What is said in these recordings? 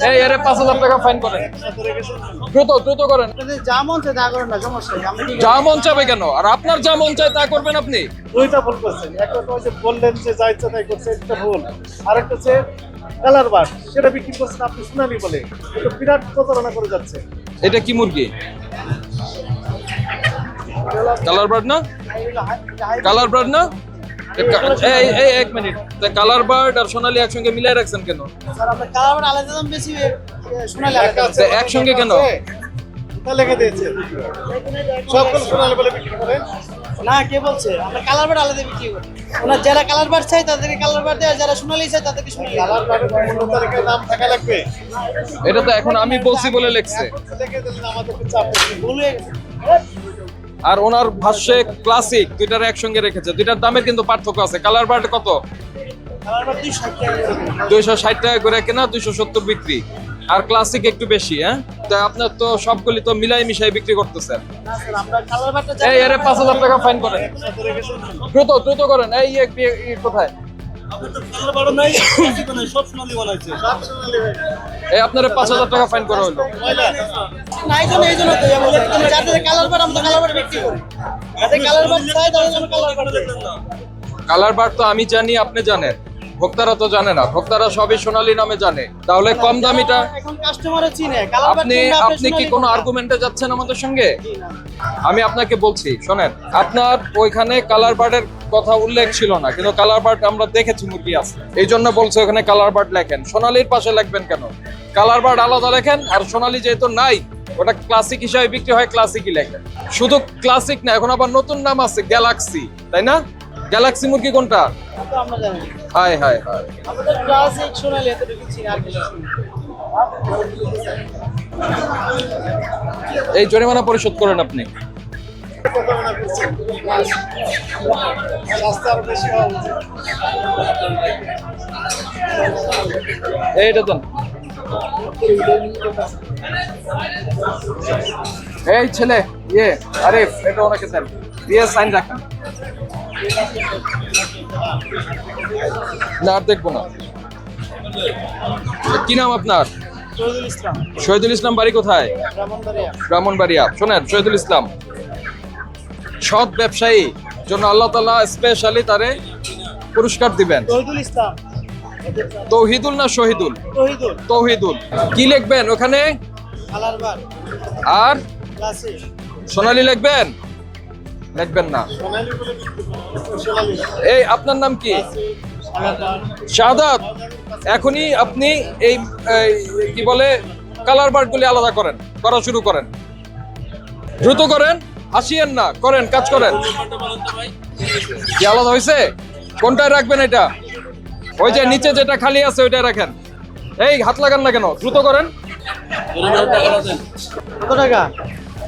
এই আরে 5000 টাকা ফাইন করেন, দ্রুত করেন। যা মন চায় তা করেন না, সমস্যা নেই। আপনি যা মন চাবে কেন? আর আপনার যা মন চায় তা করবেন আপনি। দুইটা ভুল করছেন, একটা তো ওই যে বললেন যে যা ইচ্ছা তাই করছে, এটা ভুল। আরেকটা হচ্ছে কালার বার, সেটা বিক্রি করছেন আপনি সোনালি বলে, এটা বিরাট প্রতারণা করে যাচ্ছে। এটা কি মুরগি? কালার বার্ড না? কালার বার্ড না? এই এই এক মিনিট, কালার বার্ড আর সোনালী একসঙ্গে মিলাই রাখছেন কেন? স্যার আমরা কালার আলাদা দাম বেশি, সোনালি আলাদা। তো একসঙ্গে কেন? এটা লেখা দিয়েছে সবগুলো সোনালি বলে বিক্রি করেন। না, কে বলছে? আমরা কালার বার আলাদা বিক্রি করি। ওনার যারা কালার বার চাই তাদেরকে কালার বার দেয়, আর যারা সোনালি চাই তাদেরকে সোনালি। কালার বারের 15 তারিখের নাম থাকা লাগবে। এটা তো এখন আমি বলছি বলে লিখছে, লিখে দিলেন আমাদেরকে চাপ দিচ্ছেন। ভুলে আর ওনার ভাষ্যে ক্লাসিক দুইটার একসঙ্গে রেখেছে। দুইটার দামের কিন্তু পার্থক্য আছে। কালার বার্ড কত? কালার বার 260 টাকা করে। 260 টাকা করে কেনা, 270 বিক্রি। আর ক্লাসিক একটু বেশি। হ্যাঁ, তা আপনার তো সবগুলি তো মিলাই মিশাই বিক্রি করতেছেন। না স্যার, আমরা কালার বারটা এই আরে 5000 টাকা ফাইন করেন, সাথে রেখেছেন। দ্রুত করেন। এই কোথায়? কালার বারও নাই, কিছু নাই, সব সোনালি বানাইছে, সব সোনালি ভাই। এই আপনার 5000 টাকা ফাইন করা হলো। না, এই জন্য তো আমরা যাদের কালার বার, আমরা কালার বার বিক্রি করি। যাদের কালার বার চাই তাদের জন্য কালার বার দেই। কালার বার্ড তো আমি জানি, আপনি জানেন, ভোক্তারা তো জানে না। ভোক্তারা সবই সোনালী নামে জানে। তাহলে কম দামিটা এখন কাস্টমারও চিনে কালার বার। আপনি কি কোনো আর্গুমেন্টে যাচ্ছেন আমাদের সঙ্গে? আমি আপনাকে বলছি, শোনেন, আপনার ওইখানে কালার বার্ডের কথা উল্লেখ ছিল না, কিন্তু কালার বার্ড আমরা দেখেছি মুরগি আছে, এই জন্য বলছে ওখানে কালার বার্ড লেখেন। সোনালীর পাশে লিখবেন কেন? কালার বার্ড আলাদা লেখেন, আর সোনালী যেহেতু নাই, ওটা ক্লাসিক হিসাবে বিক্রি হয়, ক্লাসিকই লেখেন। শুধু ক্লাসিক না, এখন আবার নতুন নাম আছে গ্যালাক্সি, তাই না? গ্যালাক্সি মুরগি কোনটা? আমরা জানি। হায় হায় হায়, আমাদের ক্লাসিক সোনালি এতটুকু চিনি, আর কিছু চিনি না। এই জরিমানা পরিশোধ করেন আপনি। প্রতারণা করছেন। রাস্তা আরো বেশি হওয়া উচিত। এইটা দেন। এই ছেলে, আরিফ, এটা ওনাকে দেন, দিয়ে সাইন রাখেন। না আর দেখবো না। কি নাম আপনার? শহীদুল ইসলাম, শহীদুল ইসলাম, বাড়ি কোথায়? ব্রাহ্মণবাড়িয়া। ব্রাহ্মণবাড়িয়া। শোনেন শহীদুল ইসলাম, সৎ ব্যবসায়ী জন্য আল্লাহ তাআলা স্পেশালি তারে পুরস্কার দিবেন। শহীদুল ইসলাম, তৌহিদুল না শহীদুল? শহীদুল। তৌহিদুল। কি লিখবেন ওখানে? কালার বার, আর ক্লাসিক। সোনালী লিখবেন? লিখবেন না। সোনালি বলে বিক্রি করেন। সোনালি এই আপনার নাম কি? কালার বার। শাহাদাত, এখনই আপনি এই কি বলে কালার বার্ডগুলি আলাদা করা শুরু করেন। দ্রুত করেন, হাসিয়েন না, করেন, কাজ করেন। কি আলাদা হয়েছে? কোনটায় রাখবেন এটা? ওই যে নিচে যেটা খালি আছে ওইটাই রাখেন। এই হাত লাগান না কেন, দ্রুত করেন। কত টাকা?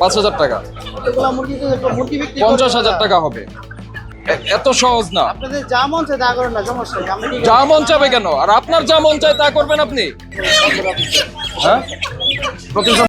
5000 টাকা। এতগুলা মুরগি মুরগি বিক্রি করে 50,000 টাকা হবে। এত সহজ না। আপনাদের যা মন চায় তা করেন না, সমস্যা নেই। আপনি যা মন চাবে কেন? আর আপনার যা মন চায় তা করবেন আপনি। হ্যাঁ, প্রতি